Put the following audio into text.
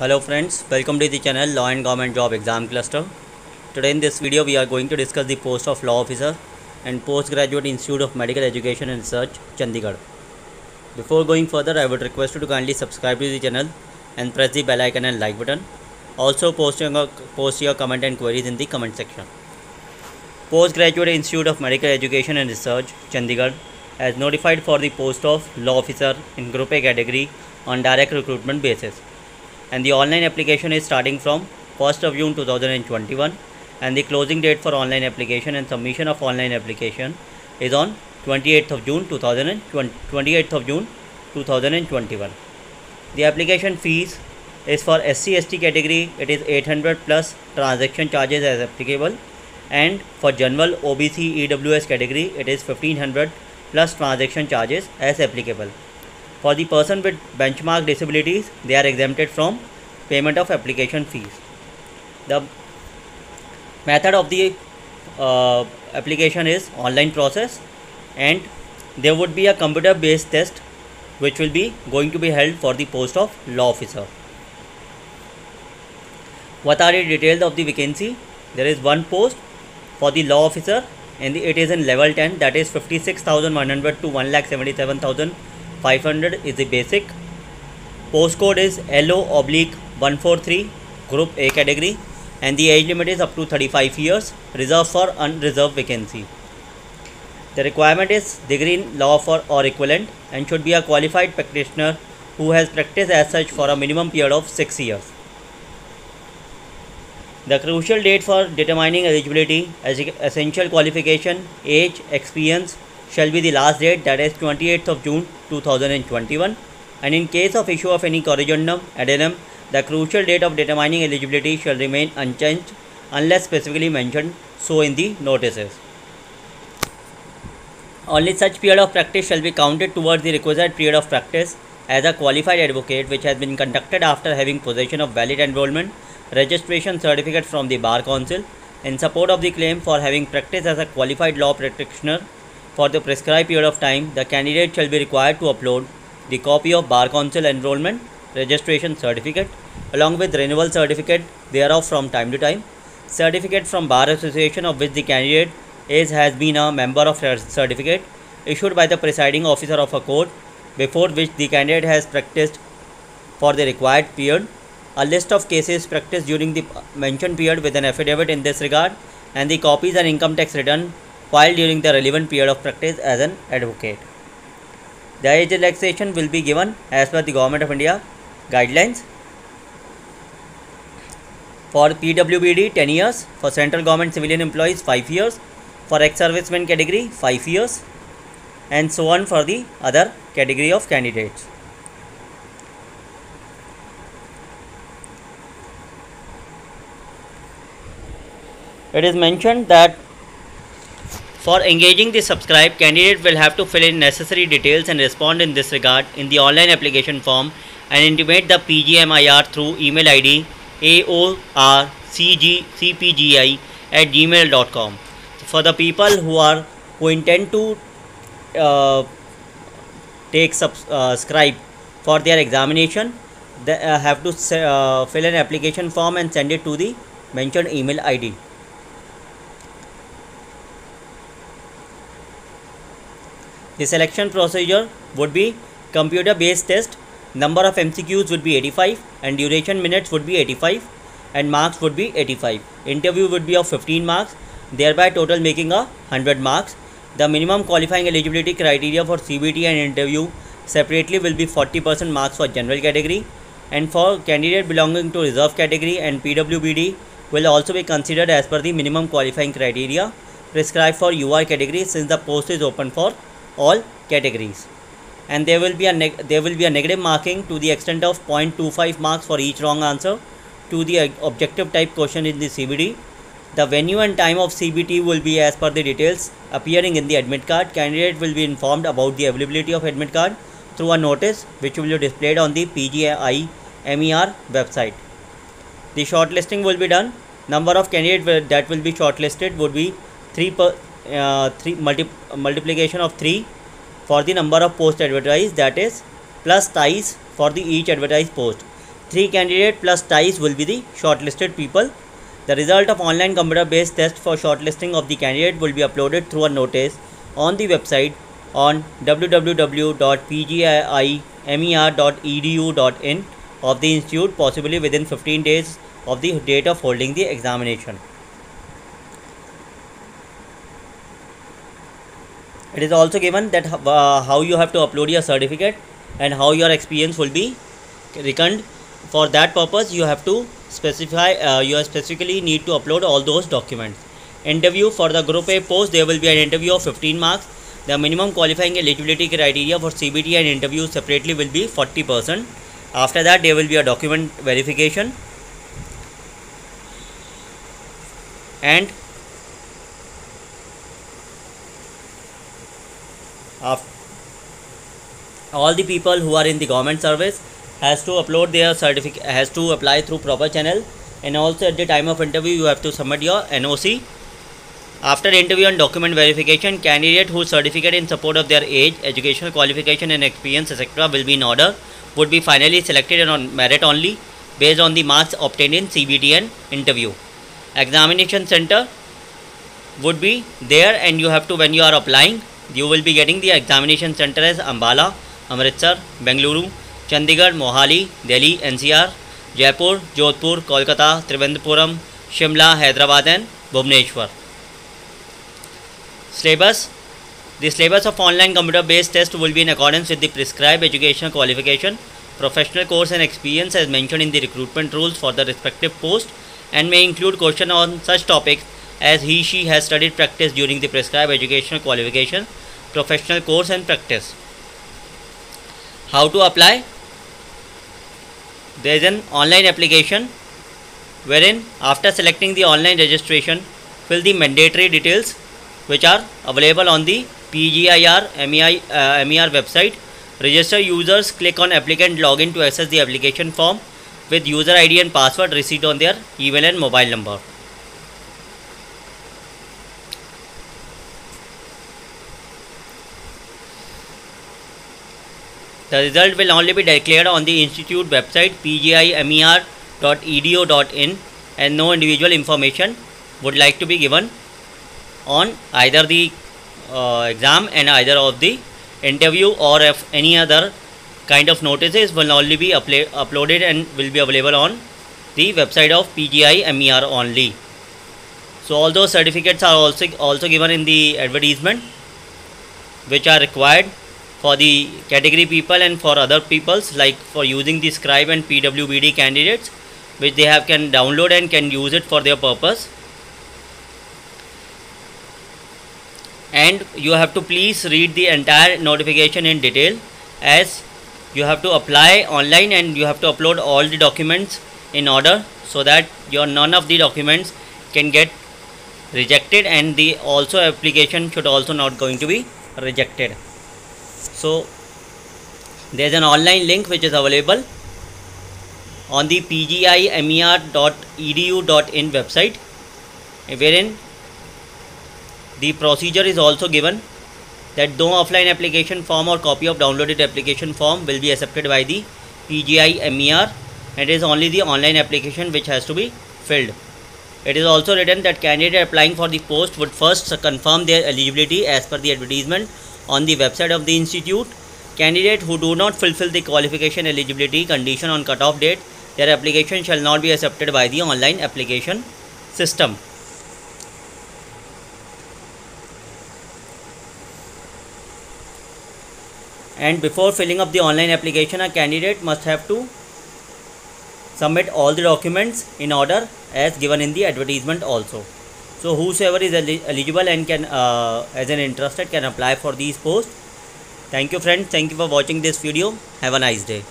Hello friends, welcome to the channel Law and Government Job Exam Cluster. Today in this video we are going to discuss the post of Law Officer and Postgraduate Institute of Medical Education and Research, Chandigarh. Before going further, I would request you to kindly subscribe to the channel and press the bell icon and like button. Also post your comment and queries in the comment section. Postgraduate Institute of Medical Education and Research, Chandigarh has notified for the post of Law Officer in Group A category on direct recruitment basis. And the online application is starting from 1st of June 2021 and the closing date for online application and submission of online application is on 28th of June 2021. The application fees is for SC/ST category, it is 800 plus transaction charges as applicable, and for general OBC EWS category it is 1500 plus transaction charges as applicable. For the person with benchmark disabilities, they are exempted from payment of application fees. The method of the application is online process, and there would be a computer based test which will be going to be held for the post of law officer. What are the details of the vacancy? There is one post for the law officer and it is in level 10, that is 56,100 to 1,77,500 is the basic. Postcode is LO/143 Group A category and the age limit is up to 35 years, reserved for unreserved vacancy. The requirement is degree in law or equivalent and should be a qualified practitioner who has practiced as such for a minimum period of 6 years. The crucial date for determining eligibility as essential qualification, age, experience shall be the last date, that is 28th of June 2021, and in case of issue of any corrigendum, addendum, the crucial date of determining eligibility shall remain unchanged unless specifically mentioned so in the notices. Only such period of practice shall be counted towards the requisite period of practice as a qualified advocate which has been conducted after having possession of valid enrollment registration certificate from the Bar Council. In support of the claim for having practiced as a qualified law practitioner for the prescribed period of time, the candidate shall be required to upload the copy of Bar Council enrollment registration certificate along with renewal certificate thereof from time to time, certificate from Bar Association of which the candidate has been a member of certificate issued by the presiding officer of a court before which the candidate has practiced for the required period, a list of cases practiced during the mentioned period with an affidavit in this regard, and the copies and income tax return filed during the relevant period of practice as an advocate. The age relaxation will be given as per the Government of India guidelines. For PWBD 10 years, for central government civilian employees 5 years, for ex-servicemen category 5 years, and so on for the other category of candidates. It is mentioned that for engaging the subscribed, candidate will have to fill in necessary details and respond in this regard in the online application form and intimate the PGMIR through email ID aorcpgi@gmail.com. For the people who intend to take subscribe for their examination, they have to fill an application form and send it to the mentioned email ID. The selection procedure would be computer based test, number of MCQs would be 85 and duration minutes would be 85 and marks would be 85. Interview would be of 15 marks, thereby total making 100 marks. The minimum qualifying eligibility criteria for CBT and interview separately will be 40% marks for general category, and for candidate belonging to reserve category and PWBD will also be considered as per the minimum qualifying criteria prescribed for UR category, since the post is open for all categories, and there will be a negative marking to the extent of 0.25 marks for each wrong answer to the objective type question in the CBT. The venue and time of CBT will be as per the details appearing in the admit card. Candidate will be informed about the availability of admit card through a notice which will be displayed on the PGI MER website. The shortlisting will be done. Number of candidates that will be shortlisted would be multiplication of 3 for the number of posts advertised, that is plus ties for the each advertised post. 3 candidate plus ties will be the shortlisted people. The result of online computer based test for shortlisting of the candidate will be uploaded through a notice on the website on www.pgimer.edu.in of the institute, possibly within 15 days of the date of holding the examination. It is also given that how you have to upload your certificate and how your experience will be reckoned. For that purpose, you have to specify, you specifically need to upload all those documents. Interview for the group A post, there will be an interview of 15 marks. The minimum qualifying eligibility criteria for CBT and interview separately will be 40%. After that, there will be a document verification, and all the people who are in the government service has to upload their certificate, has to apply through proper channel, and also at the time of interview you have to submit your NOC. After interview and document verification, candidate whose certificate in support of their age, educational qualification and experience etc. will be in order would be finally selected on merit only based on the marks obtained in CBT and interview. Examination center would be there, and you have to, when you are applying, you will be getting the examination center as Ambala, Amritsar, Bengaluru, Chandigarh, Mohali, Delhi, NCR, Jaipur, Jodhpur, Kolkata, Trivandrum, Shimla, Hyderabad and Bhubaneswar. Syllabus. The syllabus of online computer based test will be in accordance with the prescribed educational qualification, professional course and experience as mentioned in the recruitment rules for the respective post, and may include question on such topics as he/she has studied practice during the prescribed educational qualification, professional course and practice. How to apply? There is an online application wherein after selecting the online registration, fill the mandatory details which are available on the PGIR MER website. Register users click on applicant login to access the application form with user ID and password received on their email and mobile number. The result will only be declared on the institute website pgimer.edu.in, and no individual information would like to be given on either the exam and either of the interview, or if any other kind of notices will only be uploaded and will be available on the website of PGIMER only. So all those certificates are also given in the advertisement, which are required for the category people and for other peoples, like for using the scribe and PWBD candidates, which they have can download and can use it for their purpose. And you have to please read the entire notification in detail, as you have to apply online and you have to upload all the documents in order, so that your none of the documents can get rejected, and the also application should also not going to be rejected. So there is an online link which is available on the pgimer.edu.in website, wherein the procedure is also given that no offline application form or copy of downloaded application form will be accepted by the PGIMER. It is only the online application which has to be filled. It is also written that candidate applying for the post would first confirm their eligibility as per the advertisement on the website of the institute. Candidates who do not fulfill the qualification eligibility condition on cutoff date, their application shall not be accepted by the online application system. And before filling up the online application, a candidate must have to submit all the documents in order as given in the advertisement also. So whosoever is eligible and can as an interested can apply for these posts. Thank you friends, thank you for watching this video. Have a nice day.